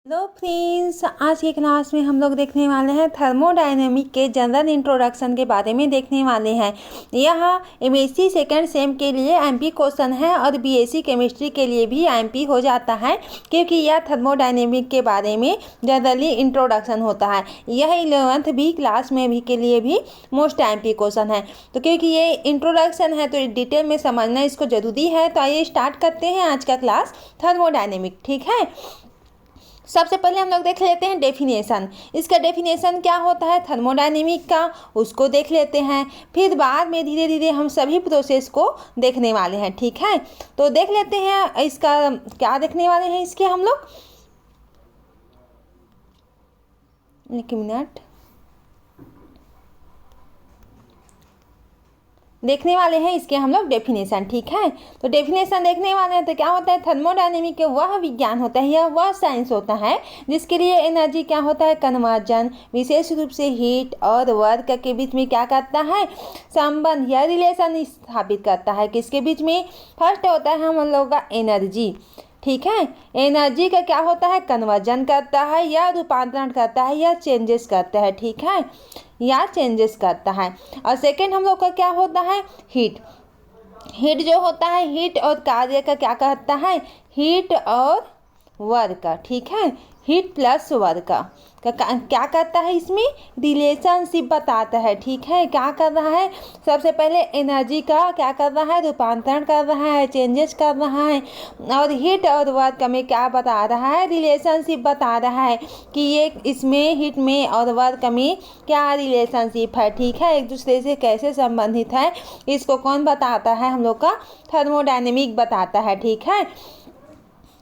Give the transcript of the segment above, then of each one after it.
Hello friends, आज की class में हम लोग देखने वाले हैं थर्मोडायनेमिक के जनरल इंट्रोडक्शन के बारे में देखने वाले हैं। यह एमएससी सेकेंड सेम के लिए एमपी क्वेश्चन है और बीएससी केमिस्ट्री के लिए भी एमपी हो जाता है, क्योंकि यह थर्मोडायनेमिक के बारे में जनरली इंट्रोडक्शन होता है। यह 11th भी क्लास में भी के लिए भी मोस्ट एमपी क्वेश्चन है। तो क्योंकि ये इंट्रोडक्शन है तो डिटेल में समझना इसको ज़रूरी है। तो आइए स्टार्ट करते हैं आज का क्लास थर्मोडायनेमिक। ठीक है, सबसे पहले हम लोग देख लेते हैं डेफिनेशन। इसका डेफिनेशन क्या होता है थर्मोडायनेमिक का, उसको देख लेते हैं। फिर बाद में धीरे धीरे हम सभी प्रोसेस को देखने वाले हैं। ठीक है, तो देख लेते हैं इसका क्या देखने वाले हैं इसके हम लोग। एक मिनट, देखने वाले हैं इसके हम लोग डेफिनेशन। ठीक है, तो डेफिनेशन देखने वाले हैं। तो क्या होता है थर्मोडायनेमिक के वह विज्ञान होता है या वह साइंस होता है जिसके लिए एनर्जी क्या होता है कन्वर्जन, विशेष रूप से हीट और वर्क के बीच में क्या करता है संबंध या रिलेशन स्थापित करता है। किसके बीच में? फर्स्ट होता है हम लोग का एनर्जी। ठीक है, एनर्जी का क्या होता है कन्वर्जन करता है या रूपांतरण करता है या चेंजेस करता है। ठीक है, या चेंजेस करता है। और सेकंड हम लोग का क्या होता है हीट। हीट जो होता है हीट और कार्य का क्या कहता है हीट और वर्क का। ठीक है, हीट प्लस वर्क का क्या करता है इसमें रिलेशनशिप बताता है। ठीक है, क्या कर रहा है सबसे पहले एनर्जी का क्या कर रहा है रूपांतरण कर रहा है, चेंजेस कर रहा है। और हीट और वर्क में क्या बता रहा है रिलेशनशिप बता रहा है कि ये इसमें हीट में और वर्क में क्या रिलेशनशिप है। ठीक है, एक दूसरे से कैसे संबंधित है इसको कौन बताता है हम लोग का थर्मोडायनेमिक बताता है। ठीक है,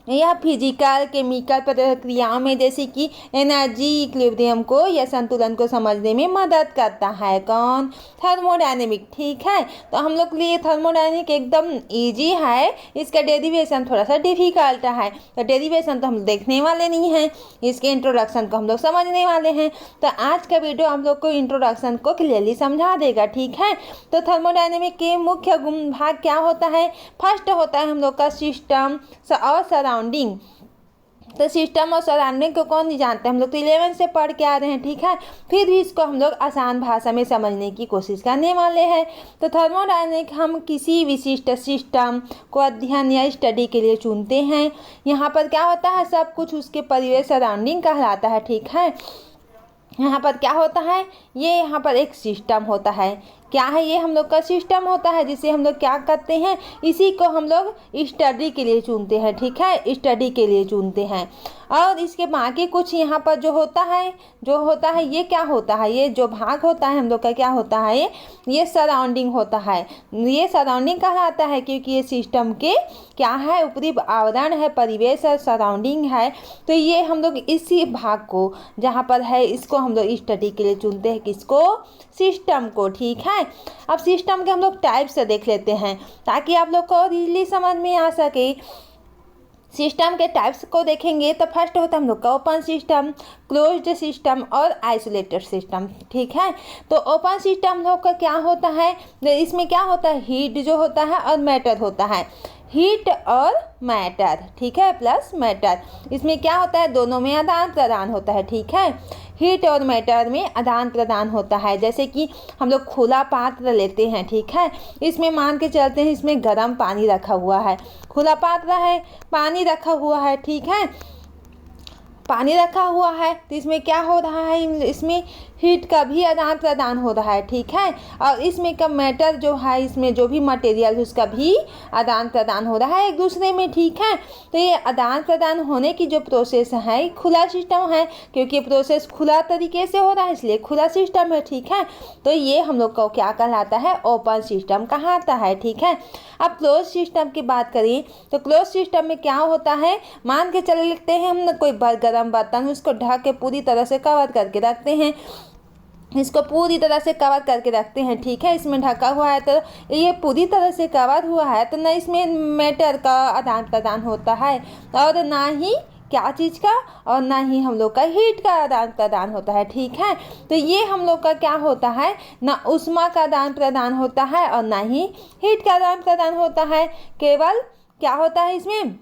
यह फिजिकल केमिकल प्रक्रियाओं में जैसे कि एनर्जी इक्विलिब्रियम को या संतुलन को समझने में मदद करता है। कौन? थर्मोडायनेमिक। ठीक है, तो हम लोग के लिए थर्मोडायनेमिक एकदम इजी है, इसका डेरिवेशन थोड़ा सा डिफिकल्ट है। तो डेरिवेशन तो हम देखने वाले नहीं हैं, इसके इंट्रोडक्शन को हम लोग समझने वाले हैं। तो आज का वीडियो हम लोग को इंट्रोडक्शन को क्लियरली समझा देगा। ठीक है, तो थर्मोडायनेमिक के मुख्य गुण भाग क्या होता है? फर्स्ट होता है हम लोग का सिस्टम और सराउंडिंग। तो सिस्टम और सराउंडिंग को कौन नहीं जानते, हम लोग तो 11 से पढ़ के आ रहे हैं। ठीक है, फिर भी इसको हम लोग आसान भाषा में समझने की कोशिश करने वाले हैं। तो थर्मोडायनेमिक हम किसी विशिष्ट सिस्टम को अध्ययन या स्टडी के लिए चुनते हैं। यहाँ पर क्या होता है सब कुछ उसके परिवेश सराउंडिंग कहलाता है। ठीक है, यहाँ पर क्या होता है ये यहाँ पर एक सिस्टम होता है। क्या है ये? हम लोग का सिस्टम होता है जिसे हम लोग क्या करते हैं इसी को हम लोग स्टडी के लिए चुनते हैं। ठीक है, स्टडी के लिए चुनते हैं। और इसके बाकी कुछ यहाँ पर जो होता है ये क्या होता है, ये जो भाग होता है हम लोग का क्या होता है ये सराउंडिंग होता है। ये सराउंडिंग कहलाता है क्योंकि ये सिस्टम के क्या है ऊपरी आवरण है, परिवेश है, सराउंडिंग है। तो ये हम लोग इसी भाग को जहाँ पर है इसको हम लोग स्टडी के लिए चुनते हैं। किसको? सिस्टम को। ठीक है, अब सिस्टम के हम लोग टाइप से देख लेते हैं ताकि आप लोग को इजीली समझ में आ सके। सिस्टम के टाइप्स को देखेंगे तो फर्स्ट होता है हम लोग का ओपन सिस्टम, क्लोज्ड सिस्टम और आइसोलेटेड सिस्टम। ठीक है, तो ओपन सिस्टम हम लोग का क्या होता है इसमें क्या होता है हीट जो होता है और मैटर होता है। हीट और मैटर, ठीक है, प्लस मैटर, इसमें क्या होता है दोनों में आदान प्रदान होता है। ठीक है, हीट और मैटर में आदान प्रदान होता है। जैसे कि हम लोग खुला पात्र लेते हैं। ठीक है, इसमें मान के चलते हैं इसमें गर्म पानी रखा हुआ है, खुला पात्र है, पानी रखा हुआ है। ठीक है, पानी रखा हुआ है तो इसमें क्या हो रहा है इसमें हीट का भी आदान प्रदान हो रहा है। ठीक है, और इसमें का मैटर जो है इसमें जो भी मटेरियल है उसका भी आदान प्रदान हो रहा है एक दूसरे में। ठीक है, तो ये आदान प्रदान होने की जो प्रोसेस है खुला सिस्टम है, क्योंकि प्रोसेस खुला तरीके से हो रहा है इसलिए खुला सिस्टम है। ठीक है, तो ये हम लोग को क्या कहलाता है ओपन सिस्टम कहलाता है। ठीक है, अब क्लोज सिस्टम की बात करें तो क्लोज सिस्टम में क्या होता है मान के चल लेते हैं हम कोई गर्म बर्तन उसको ढक के पूरी तरह से कवर करके रखते हैं, इसको पूरी तरह से कवर करके रखते हैं। ठीक है, इसमें ढका हुआ है तो ये पूरी तरह से कवर हुआ है तो ना इसमें मैटर का आदान प्रदान होता है और ना ही क्या चीज़ का और ना ही हम लोग का हीट का आदान प्रदान होता है। ठीक है, तो ये हम लोग का क्या होता है ना ऊष्मा का आदान प्रदान होता है और ना ही हीट का आदान प्रदान होता है। केवल क्या होता है इसमें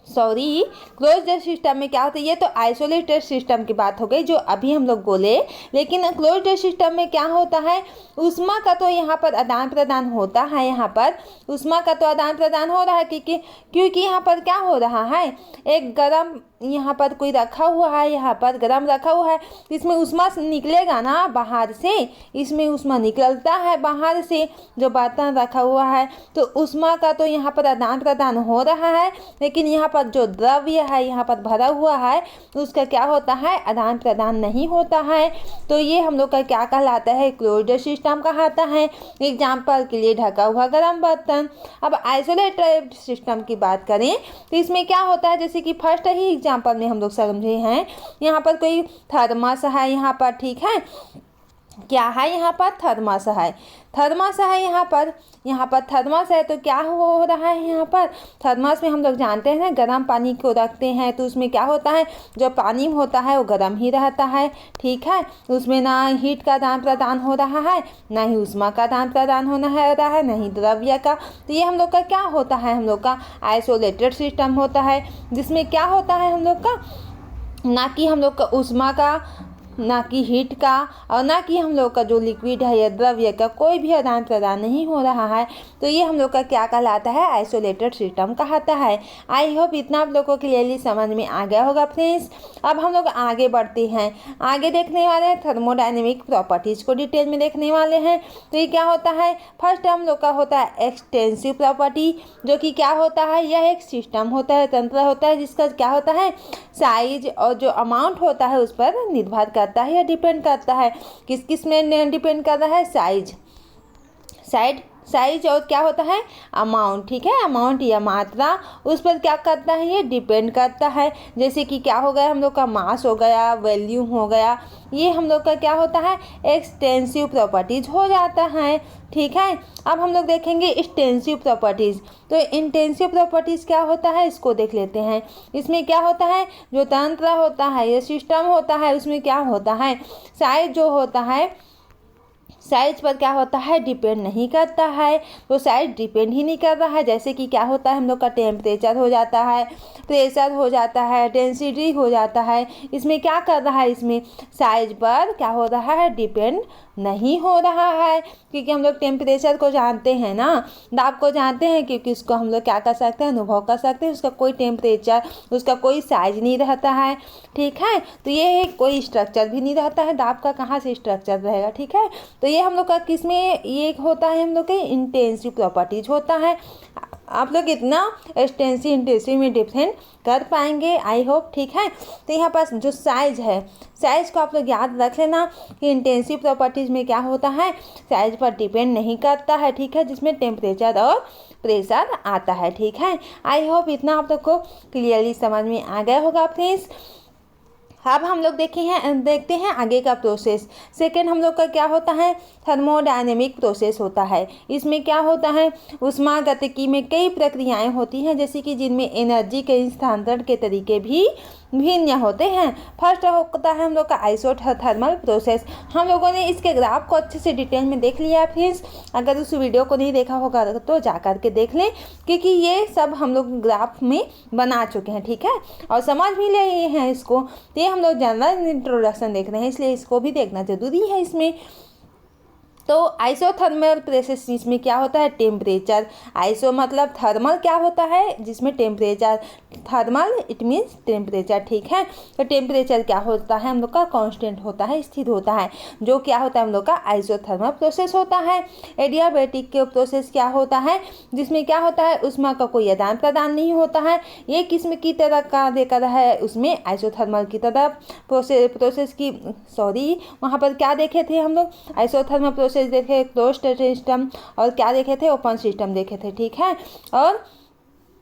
सॉरी, क्लोज्ड सिस्टम में क्या होता है, ये तो आइसोलेटेड सिस्टम की बात हो गई जो अभी हम लोग बोले। लेकिन क्लोज्ड सिस्टम में क्या होता है, ऊष्मा का तो यहाँ पर आदान प्रदान होता है। यहाँ पर ऊष्मा का तो आदान प्रदान हो रहा है क्योंकि यहाँ पर क्या हो रहा है, एक गर्म यहाँ पर कोई रखा हुआ है, यहाँ पर गर्म रखा हुआ है, इसमें ऊष्मा निकलेगा ना बाहर से, इसमें ऊष्मा निकलता है बाहर से जो बर्तन रखा हुआ है, तो ऊष्मा का तो यहाँ पर आदान प्रदान हो रहा है। लेकिन यहाँ पर जो द्रव्य है यहाँ पर भरा हुआ है उसका क्या होता है, आदान प्रदान नहीं होता है। तो ये हम लोग का क्या कहलाता है, क्लोज्ड सिस्टम कहलाता है। एग्जाम्पल के लिए ढका हुआ गर्म बर्तन। अब आइसोलेटेड सिस्टम की बात करें तो इसमें क्या होता है, जैसे कि फर्स्ट ही एग्जाम्पल में हम लोग समझे हैं, यहाँ पर कोई थर्मस है, यहाँ पर ठीक है, क्या है, यहाँ पर थर्मस है, थर्मस है यहाँ पर थर्मस है। तो क्या हो रहा है, यहाँ पर थर्मस में हम लोग जानते हैं गर्म पानी को रखते हैं, तो उसमें क्या होता है, जो पानी होता है वो गर्म ही रहता है, ठीक है। उसमें ना हीट का आदान प्रदान हो रहा है, ना ही ऊष्मा का आदान प्रदान होना है रहा है, ना ही द्रव्य का। तो ये हम लोग का क्या होता है, हम लोग का आइसोलेटेड सिस्टम होता है, जिसमें क्या होता है हम लोग का, ना कि हम लोग का ऊष्मा का, ना कि हीट का, और ना कि हम लोग का जो लिक्विड है या द्रव्य का कोई भी आदान प्रदान नहीं हो रहा है। तो ये हम लोग का क्या कहलाता है, आइसोलेटेड सिस्टम कहलाता है। आई होप इतना आप लोगों को क्लियरली समझ में आ गया होगा फ्रेंड्स। अब हम लोग आगे बढ़ते हैं, आगे देखने वाले हैं थर्मोडायनेमिक प्रॉपर्टीज़ को डिटेल में देखने वाले हैं। तो ये क्या होता है, फर्स्ट हम लोग का होता है एक्सटेंसिव प्रॉपर्टी, जो कि क्या होता है, यह एक सिस्टम होता है, तंत्र होता है, जिसका क्या होता है, साइज और जो अमाउंट होता है उस पर निर्भर करता है या डिपेंड करता है। किस किस में डिपेंड कर रहा है, साइज और क्या होता है, अमाउंट, ठीक है, अमाउंट या मात्रा, उस पर क्या करता है, ये डिपेंड करता है। जैसे कि क्या हो गया, हम लोग का मास हो गया, वॉल्यूम हो गया, ये हम लोग का क्या होता है, एक्सटेंसिव प्रॉपर्टीज हो जाता है, ठीक है। अब हम लोग देखेंगे एक्सटेंसिव प्रॉपर्टीज़। तो इंटेंसिव प्रॉपर्टीज़ क्या होता है, इसको देख लेते हैं। इसमें क्या होता है, जो तंत्र होता है या सिस्टम होता है उसमें क्या होता है, साइज जो होता है, साइज पर क्या होता है, डिपेंड नहीं करता है। तो साइज डिपेंड ही नहीं कर रहा है। जैसे कि क्या होता है, हम लोग का टेम्परेचर हो जाता है, प्रेशर हो जाता है, डेंसिटी हो जाता है, इसमें क्या कर रहा है, इसमें साइज पर क्या हो रहा है, डिपेंड नहीं हो रहा है। क्योंकि हम लोग टेम्परेचर को जानते हैं ना, दाब को जानते हैं, क्योंकि उसको हम लोग क्या कर सकते हैं, अनुभव कर सकते हैं। उसका कोई टेम्परेचर, उसका कोई साइज नहीं रहता है, ठीक है। तो ये कोई स्ट्रक्चर भी नहीं रहता है, दाब का कहाँ से स्ट्रक्चर रहेगा, ठीक है। तो ये हम लोग का किस में ये होता है, हम लोग के इंटेंसिव प्रॉपर्टीज होता है। आप लोग इतना एक्सटेंसिव इंटेंसिव में डिफरेंट कर पाएंगे, आई होप, ठीक है। तो यहाँ पास जो साइज है, साइज को आप लोग याद रख लेना कि इंटेंसिव प्रॉपर्टीज़ में क्या होता है, साइज पर डिपेंड नहीं करता है, ठीक है, जिसमें टेम्परेचर और प्रेशर आता है, ठीक है। आई होप इतना आप लोग को क्लियरली समझ में आ गया होगा फ्रेंड्स। अब हम लोग देखते हैं आगे का प्रोसेस। सेकेंड हम लोग का क्या होता है, थर्मोडायनेमिक प्रोसेस होता है। इसमें क्या होता है, ऊष्मागतिकी में कई प्रक्रियाएं होती हैं, जैसे कि जिनमें एनर्जी के स्थानांतरण के तरीके भी भिन्न होते हैं। फर्स्ट होता है हम लोग का आइसोथर्मल प्रोसेस। हम लोगों ने इसके ग्राफ को अच्छे से डिटेल में देख लिया फ्रेंड्स। अगर उस वीडियो को नहीं देखा होगा तो जा कर के देख लें, क्योंकि ये सब हम लोग ग्राफ में बना चुके हैं, ठीक है, और समझ भी ले हैं इसको। तो ये हम लोग जनरल इंट्रोडक्शन देख रहे हैं, इसलिए इसको भी देखना ज़रूरी है इसमें। तो आइसोथर्मल प्रोसेस में क्या होता है, टेम्परेचर, आइसो मतलब थर्मल क्या होता है, जिसमें temperature, thermal it means temperature, ठीक है। तो टेम्परेचर क्या होता है, हम लोग का कांस्टेंट होता है, स्थिर होता है, जो क्या होता है हम लोग का आइसोथर्मल प्रोसेस होता है। एडियाबैटिक प्रोसेस क्या होता है, जिसमें क्या होता है, ऊष्मा का कोई आदान प्रदान नहीं होता है। ये किस्म की तरह का देकर है, उसमें आइसोथर्मल की तरह प्रोसेस की वहाँ पर क्या देखे थे हम लोग, आइसोथर्मल प्रोसेस देखे, क्लोज्ड सिस्टम, और क्या देखे थे, ओपन सिस्टम देखे थे, ठीक है। और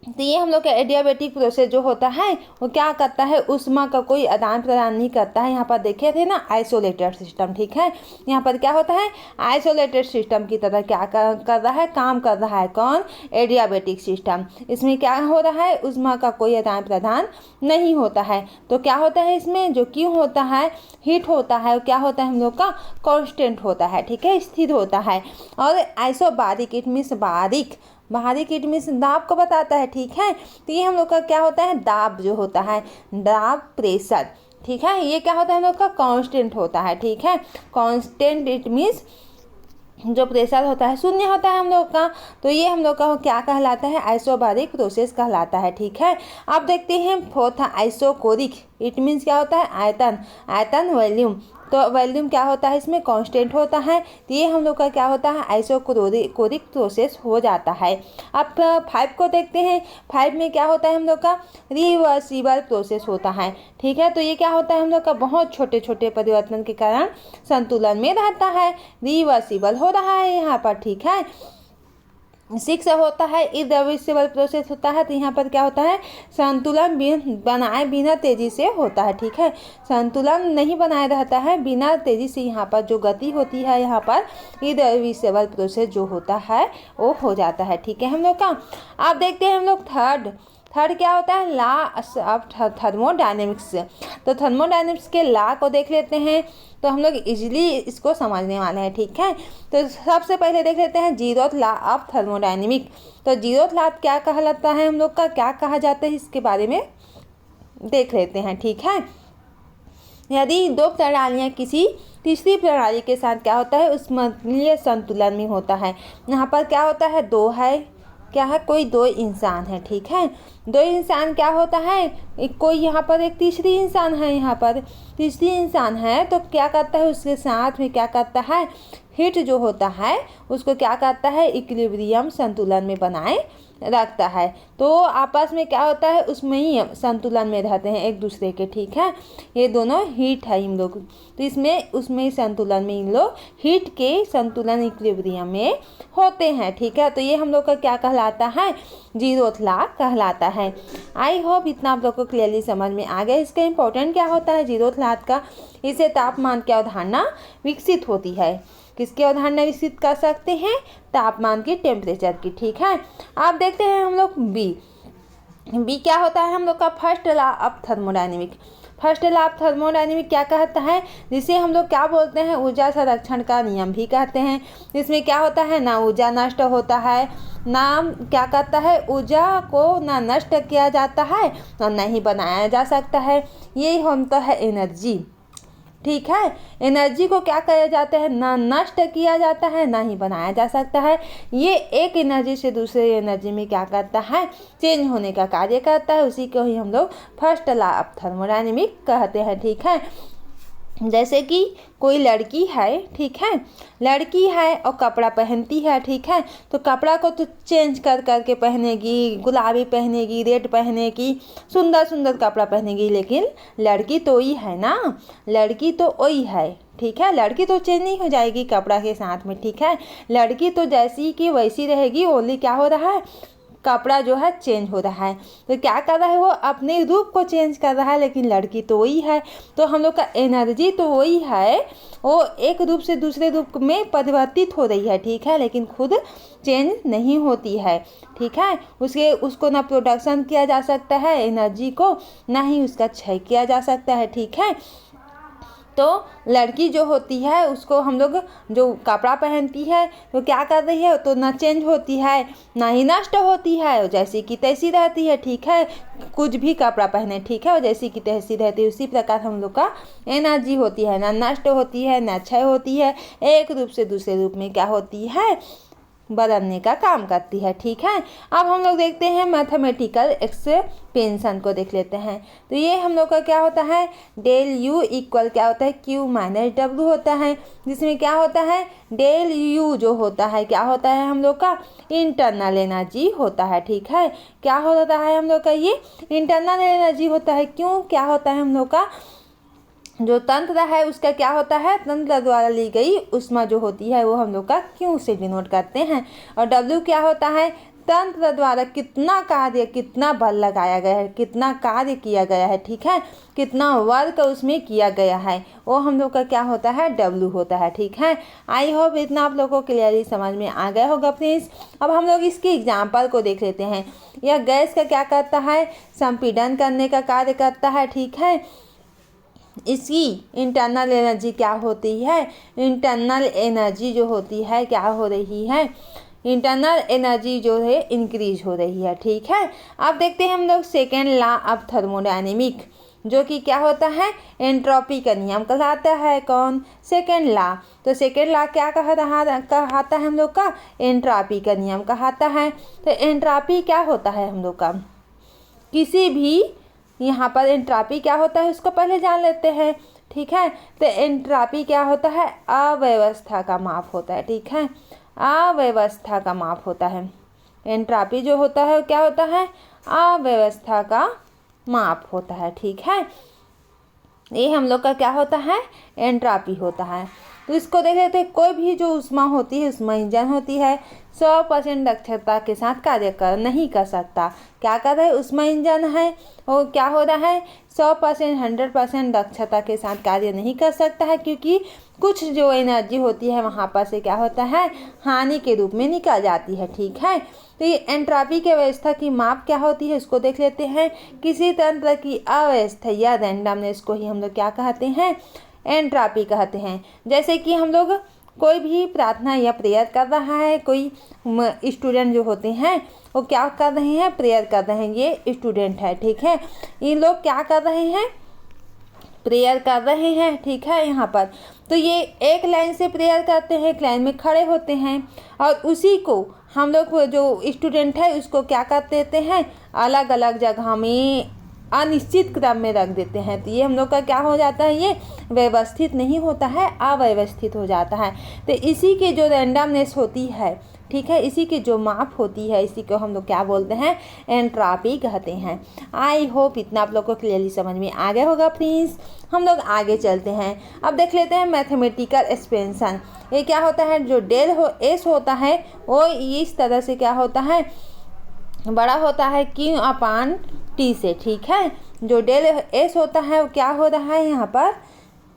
तो ये हम लोग का एडियाबैटिक प्रोसेस जो होता है वो क्या करता है, ऊष्मा का कोई आदान प्रदान नहीं करता है। यहाँ पर देखे थे ना आइसोलेटेड सिस्टम, ठीक है। यहाँ पर क्या होता है, आइसोलेटेड सिस्टम की तरह क्या कर रहा है, काम कर रहा है कौन, एडियाबैटिक सिस्टम। इसमें क्या हो रहा है, ऊष्मा का कोई आदान प्रदान नहीं होता है। तो क्या होता है इसमें, जो क्यों होता है, हीट होता है, क्या होता है हम लोग का कांस्टेंट होता है, ठीक है, स्थिर होता है। और आइसोबारिक इट मीन्स बारीक, बाहरिक इट मीन्स दाब को बताता है, ठीक है। तो ये हम लोग का क्या होता है, दाब जो होता है, दाब प्रेशर, ठीक है। ये क्या होता है हम लोग का, कांस्टेंट होता है, ठीक है। कांस्टेंट इट मीन्स जो प्रेशर होता है शून्य होता है हम लोग का। तो ये हम लोग का क्या कहलाता है, आइसोबारिक प्रोसेस कहलाता है, ठीक है। अब देखते हैं फोर्थ आइसोकोरिक, इट मीन्स क्या होता है, आयतन, आयतन वॉल्यूम। तो वॉल्यूम क्या होता है, इसमें कांस्टेंट होता है। तो ये हम लोग का क्या होता है, आइसोकोरिक प्रोसेस हो जाता है। अब 5 को देखते हैं। 5 में क्या होता है हम लोग का, रिवर्सिबल प्रोसेस होता है, ठीक है। तो ये क्या होता है हम लोग का, बहुत छोटे छोटे परिवर्तन के कारण संतुलन में रहता है, रिवर्सिबल हो रहा है यहाँ पर, ठीक है। 6 होता है इरिवर्सिबल प्रोसेस होता है। तो यहाँ पर क्या होता है, संतुलन बनाए बिना तेजी से होता है, ठीक है। संतुलन नहीं बनाए रहता है बिना तेजी से, यहाँ पर जो गति होती है यहाँ पर इरिवर्सिबल प्रोसेस जो होता है वो हो जाता है, ठीक है हम लोग का। अब देखते हैं हम लोग थर्ड क्या होता है, लॉ ऑफ थर्मोडायनेमिक्स। तो थर्मोडायनेमिक्स के लॉ को देख लेते हैं, तो हम लोग इजीली इसको समझने वाले हैं, ठीक है। तो सबसे पहले देख लेते हैं जीरोथ लॉ ऑफ थर्मोडायनेमिक। तो जीरोथ लॉ क्या कहलाता है हम लोग का, क्या कहा जाता है, इसके बारे में देख लेते हैं, ठीक है। यदि दो प्रणालियाँ किसी तीसरी प्रणाली के साथ क्या होता है, उसमें संतुलन में होता है। यहाँ पर क्या होता है, दो है, क्या है, कोई दो इंसान है, ठीक है। दो इंसान क्या होता है, कोई यहाँ पर एक तीसरी इंसान है, यहाँ पर तीसरी इंसान है। तो क्या करता है, उसके साथ में क्या करता है, हीट जो होता है उसको क्या करता है, इक्विलिब्रियम संतुलन में बनाए रखता है। तो आपस में क्या होता है, उसमें ही संतुलन में रहते हैं एक दूसरे के, ठीक है। ये दोनों हीट है इन लोग, तो इसमें उसमें ही संतुलन में इन लोग हीट के संतुलन इक्विलिब्रियम में होते हैं, ठीक है। तो ये हम लोग का क्या कहलाता है, जीरोथ लॉ कहलाता है। आई होप इतना आप लोग को क्लियरली समझ में आ गया। इसका इंपॉर्टेंट क्या होता है जीरोथ लॉ का, इससे तापमान की अवधारणा विकसित होती है। किसकी अवधारणा विकसित कर सकते हैं, तापमान की, टेम्परेचर की, ठीक है। आप देखते हैं हम लोग बी क्या होता है हम लोग का, first law of thermodynamic. First law of thermodynamic क्या कहता है, जिसे हम लोग क्या बोलते हैं, ऊर्जा संरक्षण का नियम भी कहते हैं। इसमें क्या होता है, ना ऊर्जा नष्ट होता है, ना क्या कहता है, ऊर्जा को ना नष्ट किया जाता है और ना ही बनाया जा सकता है। ये होता है एनर्जी, ठीक है। एनर्जी को क्या किया जाता है, ना नष्ट किया जाता है ना ही बनाया जा सकता है। ये एक एनर्जी से दूसरे एनर्जी में क्या करता है, चेंज होने का कार्य करता है। उसी को ही हम लोग फर्स्ट लॉ ऑफ थर्मोडायनेमिक कहते हैं, ठीक है। जैसे कि कोई लड़की है, ठीक है, लड़की है और कपड़ा पहनती है, ठीक है। तो कपड़ा को तो चेंज कर करके पहनेगी, गुलाबी पहनेगी, रेड पहनेगी, सुंदर सुंदर कपड़ा पहनेगी, लेकिन लड़की तो वही है ना, लड़की तो वही है, ठीक है। लड़की तो चेंज नहीं हो जाएगी कपड़ा के साथ में, ठीक है। लड़की तो जैसी की वैसी रहेगी, ओनली क्या हो रहा है, कपड़ा जो है चेंज हो रहा है। तो क्या कर रहा है, वो अपने रूप को चेंज कर रहा है, लेकिन लड़की तो वही है। तो हम लोग का एनर्जी तो वही है, वो एक रूप से दूसरे रूप में परिवर्तित हो रही है, ठीक है, लेकिन खुद चेंज नहीं होती है, ठीक है। उसको ना प्रोडक्शन किया जा सकता है एनर्जी को, ना ही उसका क्षय किया जा सकता है, ठीक है। तो लड़की जो होती है उसको हम लोग जो कपड़ा पहनती है तो क्या कर रही है, तो ना चेंज होती है ना ही नष्ट होती है, जैसी की तैसी रहती है, ठीक है। कुछ भी कपड़ा पहने, ठीक है, और जैसी की तैसी रहती है। उसी प्रकार हम लोग का एनर्जी होती है, ना नष्ट होती है ना क्षय होती है, एक रूप से दूसरे रूप में क्या होती है, बदलने का काम करती है, ठीक है। अब हम लोग देखते हैं मैथमेटिकल एक्सपेंशन को देख लेते हैं। तो ये हम लोग का क्या होता है, डेल यू इक्वल क्या होता है, क्यू माइनस डब्ल्यू होता है। जिसमें क्या होता है, डेल यू जो होता है क्या होता है हम लोग का, इंटरनल एनर्जी होता है, ठीक है। क्या होता है हम लोग का, ये इंटरनल एनर्जी होता है। क्यों, क्या होता है हम लोग का, जो तंत्र है उसका क्या होता है, तंत्र द्वारा ली गई ऊष्मा जो होती है वो हम लोग का क्यू से डिनोट करते हैं। और डब्ल्यू क्या होता है, तंत्र द्वारा कितना कार्य, कितना बल लगाया गया है, कितना कार्य किया गया है, ठीक है, कितना वर्क उसमें किया गया है, वो हम लोग का क्या होता है, डब्ल्यू होता है, ठीक है। आई होप इतना आप लोगों को क्लियरली समझ में आ गया होगा फ्रेंड्स। अब हम लोग इसके एग्जाम्पल को देख लेते हैं। यह गैस का क्या करता है, संपीड़न करने का कार्य करता है, ठीक है। इसकी इंटरनल एनर्जी क्या होती है, इंटरनल एनर्जी जो होती है क्या हो रही है, इंटरनल एनर्जी जो है इंक्रीज हो रही है। ठीक है, अब देखते हैं हम लोग सेकेंड लॉ ऑफ थर्मोडायनेमिक, जो कि क्या होता है, एंट्रोपी का नियम कहलाता है। कौन, सेकेंड लॉ। तो सेकेंड लॉ क्या कहता है हम लोग का, एंट्रोपी का नियम कहलाता है। तो एंट्रोपी क्या होता है हम लोग का, किसी भी यहाँ पर एंट्रोपी क्या होता है उसको पहले जान लेते हैं। ठीक है, तो एंट्रोपी क्या होता है, अव्यवस्था का माप होता है। ठीक है, अव्यवस्था का माप होता है। एंट्रोपी जो होता है क्या होता है, अव्यवस्था का माप होता है। ठीक है, ये हम लोग का क्या होता है, एंट्रोपी होता है। तो इसको देख लेते हैं, कोई भी जो ऊष्मा होती है, ऊष्मा इंजन होती है, 100% दक्षता के साथ कार्य नहीं कर सकता। क्या कर रहा है, ऊष्मा इंजन है, और क्या हो रहा है, 100% 100% दक्षता के साथ कार्य नहीं कर सकता है, क्योंकि कुछ जो एनर्जी होती है वहाँ पर से क्या होता है, हानि के रूप में निकल जाती है। ठीक है, तो ये एंट्रोपी की अवस्था की माप क्या होती है उसको देख लेते हैं। किसी तंत्र की अवस्था या रैंडमनेस को ही हम लोग क्या कहते हैं, एंट्रोपी कहते हैं। जैसे कि हम लोग कोई भी प्रार्थना या प्रेयर कर रहा है, कोई स्टूडेंट जो होते हैं वो क्या कर रहे हैं, प्रेयर कर रहे हैं, ये स्टूडेंट है। ठीक है, ये लोग क्या कर रहे हैं, प्रेयर कर रहे हैं। ठीक है, यहाँ पर तो ये एक लाइन से प्रेयर करते हैं, एक लाइन में खड़े होते हैं, और उसी को हम लोग जो स्टूडेंट है उसको क्या कर देते हैं, अलग अलग जगह में अनिश्चित क्रम में रख देते हैं। तो ये हम लोग का क्या हो जाता है, ये व्यवस्थित नहीं होता है, अव्यवस्थित हो जाता है। तो इसी की जो रैंडमनेस होती है, ठीक है, इसी की जो माप होती है, इसी को हम लोग क्या बोलते हैं, एंट्रोपी कहते हैं। आई होप इतना आप लोग को क्लियरली समझ में आ गया होगा फ्रेंड्स। हम लोग आगे चलते हैं, अब देख लेते हैं मैथमेटिकल एक्सपेंशन। ये क्या होता है, जो डेल एस होता है वो इस तरह से क्या होता है, बड़ा होता है Q अपान टी से। ठीक है, जो डेल एस होता है वो क्या हो रहा है,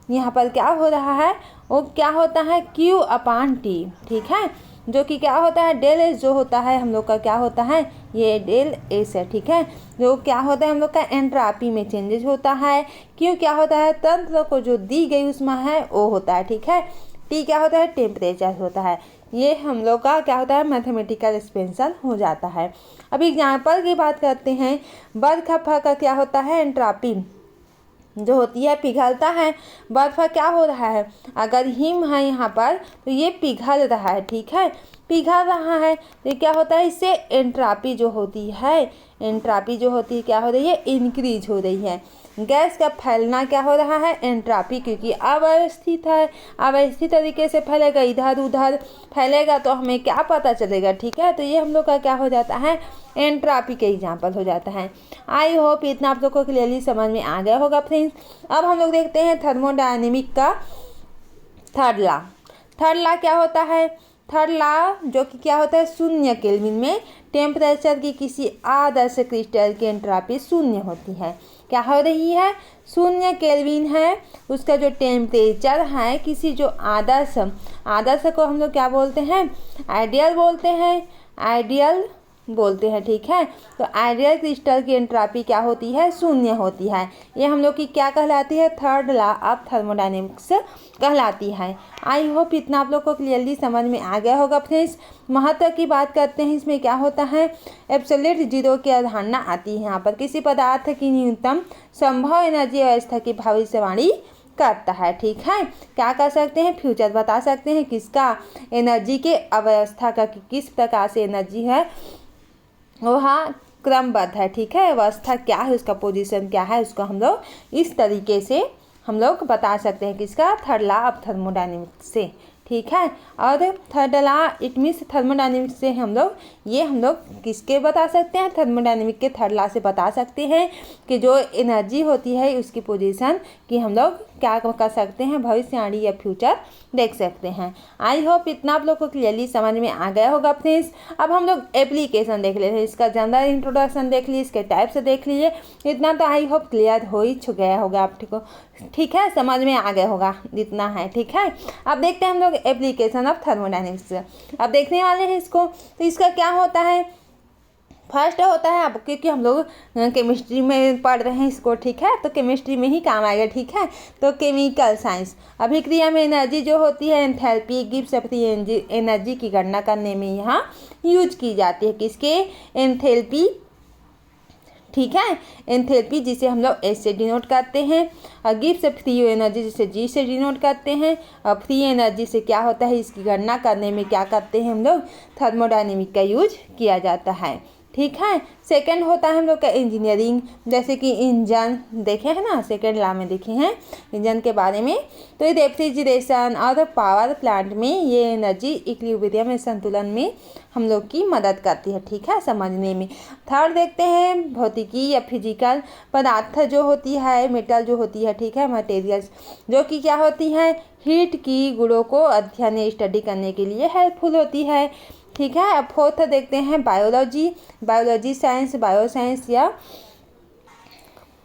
यहाँ पर क्या हो रहा है, वो क्या होता है Q अपान टी। ठीक है, जो कि क्या होता है, डेल एस जो होता है हम लोग का क्या होता है, ये डेल एस है। ठीक है, जो क्या होता है हम लोग का एंट्रोपी में चेंजेस होता है। क्यों क्या होता है, तंत्र को जो दी गई ऊष्मा है वो होता है। ठीक है, टी क्या होता है, टेम्परेचर होता है। ये हम लोग का क्या होता है, मैथमेटिकल एक्सपेंशन हो जाता है। अब एग्जाम्पल की बात करते हैं, बर्फ का क्या होता है, एंट्रोपी जो होती है पिघलता है। बर्फ क्या हो रहा है, अगर हिम है यहाँ पर तो ये पिघल रहा है। ठीक है, पिघल रहा है तो क्या होता है, इससे एंट्रोपी जो होती है, एंट्रोपी जो होती है क्या हो रही है, इंक्रीज हो रही है। गैस का फैलना क्या हो रहा है, एंट्रोपी, क्योंकि अव्यवस्थित है, अव्यवस्थित तरीके से फैलेगा, इधर उधर फैलेगा तो हमें क्या पता चलेगा। ठीक है, तो ये हम लोग का क्या हो जाता है, एंट्रोपी के एग्जाम्पल हो जाता है। आई होप इतना आप लोग को क्लियरली समझ में आ गया होगा फ्रेंड्स। अब हम लोग देखते हैं थर्मोडायनेमिक का थर्ड लॉ। थर्ड लॉ क्या होता है, थर्ड लॉ जो कि क्या होता है, शून्य केल्विन में टेम्परेचर की किसी आदर्श क्रिस्टल की एंट्रोपी शून्य होती है। क्या हो रही है, शून्य केल्विन है, उसका जो टेम्परेचर है किसी जो आदर्श को हम लोग क्या बोलते हैं, आइडियल बोलते हैं, आइडियल बोलते हैं। ठीक है, तो आइडियल क्रिस्टल की एंट्रोपी क्या होती है, शून्य होती है। ये हम लोग की क्या कहलाती है, थर्ड लॉ ऑफ थर्मोडायनेमिक्स कहलाती है। आई होप इतना आप लोग को क्लियरली समझ में आ गया होगा फ्रेंड्स। महत्व की बात करते हैं, इसमें क्या होता है, एब्सोल्यूट जीरो की अवधारणा आती है। यहाँ पर किसी पदार्थ की न्यूनतम संभव एनर्जी अवस्था की भविष्यवाणी करता है। ठीक है, क्या कर सकते हैं, फ्यूचर बता सकते हैं किसका, एनर्जी के अवस्था का, कि किस प्रकार से एनर्जी है वह क्रमबद्ध है। ठीक है, अवस्था क्या है, उसका पोजीशन क्या है, उसको हम लोग इस तरीके से हम लोग बता सकते हैं किसका, थर्ड लॉ ऑफ थर्मोडायनेमिक्स से। ठीक है, और third law it means thermodynamics से हम लोग किसके बता सकते हैं, थर्मोडायनेमिक के थर्ड लॉ से बता सकते हैं कि जो एनर्जी होती है उसकी पोजीशन की हम लोग क्या कर सकते हैं, भविष्यवाणी या फ्यूचर देख सकते हैं। आई होप इतना आप लोग को क्लियरली समझ में आ गया होगा फ्रेंड्स। अब हम लोग एप्लीकेशन देख लेते हैं, इसका जनरल इंट्रोडक्शन देख लीजिए, इसके टाइप से देख लीजिए, इतना तो आई होप क्लियर हो ही गया होगा आप को। ठीक है, समझ में आ गया होगा जितना है। ठीक है, अब देखते हैं हम लोग एप्लीकेशन ऑफ थर्मोडायनेमिक्स। अब देखने वाले हैं इसको, तो इसका क्या होता है, फर्स्ट होता है, अब क्योंकि हम लोग केमिस्ट्री में पढ़ रहे हैं इसको, ठीक है, तो केमिस्ट्री में ही काम आएगा, ठीक है। तो केमिकल साइंस, अभिक्रिया में एनर्जी जो होती है एंथैल्पी गिव्स अपनी एनर्जी की गणना करने में यहाँ यूज की जाती है। किसके? एंथैल्पी, ठीक है, एंथैल्पी जिसे हम लोग एस से डिनोट करते हैं, और गिव्स फ्री एनर्जी जिसे जी से डिनोट करते हैं। और फ्री एनर्जी से क्या होता है, इसकी गणना करने में क्या करते हैं हम लोग, थर्मोडायनेमिक का यूज किया जाता है, ठीक है। सेकंड होता है हम लोग का इंजीनियरिंग, जैसे कि इंजन देखे हैं ना, सेकंड लॉ में देखे हैं इंजन के बारे में। तो ये रेफ्रिजरेशन और पावर प्लांट में ये एनर्जी इक्विलिब्रियम में, संतुलन में हम लोग की मदद करती है, ठीक है, समझने में। थर्ड देखते हैं भौतिकी या फिजिकल, पदार्थ जो होती है, मेटल जो होती है, ठीक है, मटेरियल्स जो कि क्या होती है, हीट की गुणों को अध्ययन स्टडी करने के लिए हेल्पफुल होती है, ठीक है। अब फोर्थ देखते हैं बायोलॉजी, बायोलॉजी साइंस, बायोसाइंस या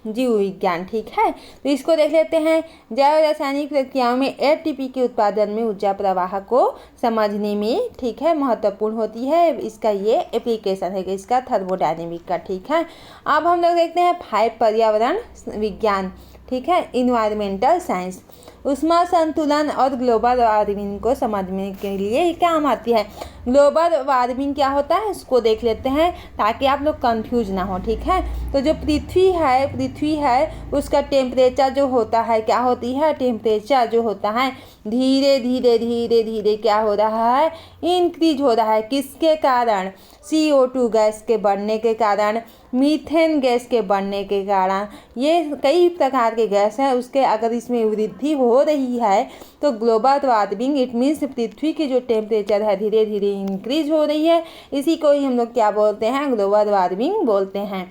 जीव विज्ञान, ठीक है। तो इसको देख लेते हैं। जैव रासायनिक प्रक्रियाओं में एटीपी के उत्पादन में ऊर्जा प्रवाह को समझने में, ठीक है, महत्वपूर्ण होती है। इसका ये एप्लीकेशन है इसका थर्मोडायनेमिक का, ठीक है। अब हम लोग देखते हैं 5 पर्यावरण विज्ञान, ठीक है, इन्वायरमेंटल साइंस, ऊष्मा संतुलन और ग्लोबल वार्मिंग को समझने के लिए काम आती है। ग्लोबल वार्मिंग क्या होता है इसको देख लेते हैं ताकि आप लोग कंफ्यूज ना हो, ठीक है। तो जो पृथ्वी है उसका टेम्परेचर जो होता है, क्या होती है, टेम्परेचर जो होता है धीरे धीरे क्या हो रहा है, इंक्रीज हो रहा है। किसके कारण? CO2 गैस के बढ़ने के कारण, मीथेन गैस के बढ़ने के कारण, ये कई प्रकार के गैस हैं, उसके अगर इसमें वृद्धि हो रही है तो ग्लोबल वार्मिंग, इट मीन्स पृथ्वी की जो टेम्परेचर है धीरे धीरे इंक्रीज हो रही है। इसी को ही हम लोग क्या बोलते हैं, ग्लोबल वार्मिंग बोलते हैं।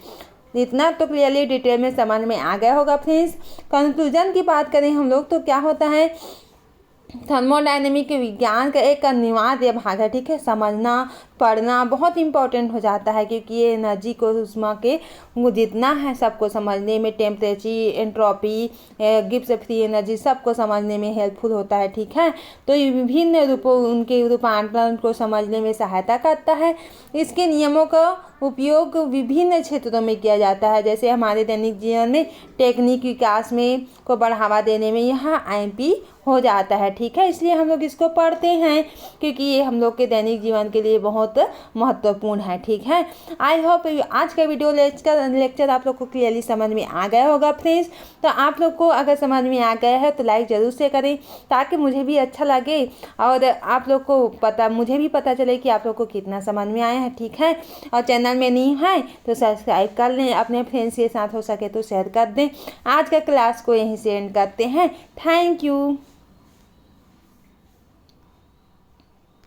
इतना तो क्लियरली डिटेल में समझ में आ गया होगा फ्रेंड्स। कंक्लूजन की बात करें हम लोग तो क्या होता है, थर्मोडायनेमिक विज्ञान का एक अनिवार्य भाग है, ठीक है। समझना पढ़ना बहुत इंपॉर्टेंट हो जाता है क्योंकि ये एनर्जी को, उष्मा के जितना है सबको समझने में, temperature, entropy, Gibbs free energy सबको समझने में हेल्पफुल होता है, ठीक है। तो ये विभिन्न रूपों, उनके रूपांतरण को समझने में सहायता करता है। इसके नियमों का उपयोग विभिन्न क्षेत्रों में किया जाता है, जैसे हमारे दैनिक जीवन में टेक्निक विकास में को बढ़ावा देने में यहाँ IMP हो जाता है, ठीक है। इसलिए हम लोग इसको पढ़ते हैं क्योंकि ये हम लोग के दैनिक जीवन के लिए बहुत महत्वपूर्ण है, ठीक है। आई होप आज का वीडियो लेक्चर आप लोग को क्लियरली समझ में आ गया होगा फ्रेंड्स। तो आप लोग को अगर समझ में आ गया है तो लाइक ज़रूर से करें ताकि मुझे भी अच्छा लगे और आप लोग को मुझे भी पता चले कि आप लोग को कितना समझ में आया है, ठीक है। और चैनल में नहीं है तो सब्सक्राइब कर लें, अपने फ्रेंड्स के साथ हो सके तो शेयर कर दें। आज का क्लास को यहीं से एंड करते हैं। Thank you.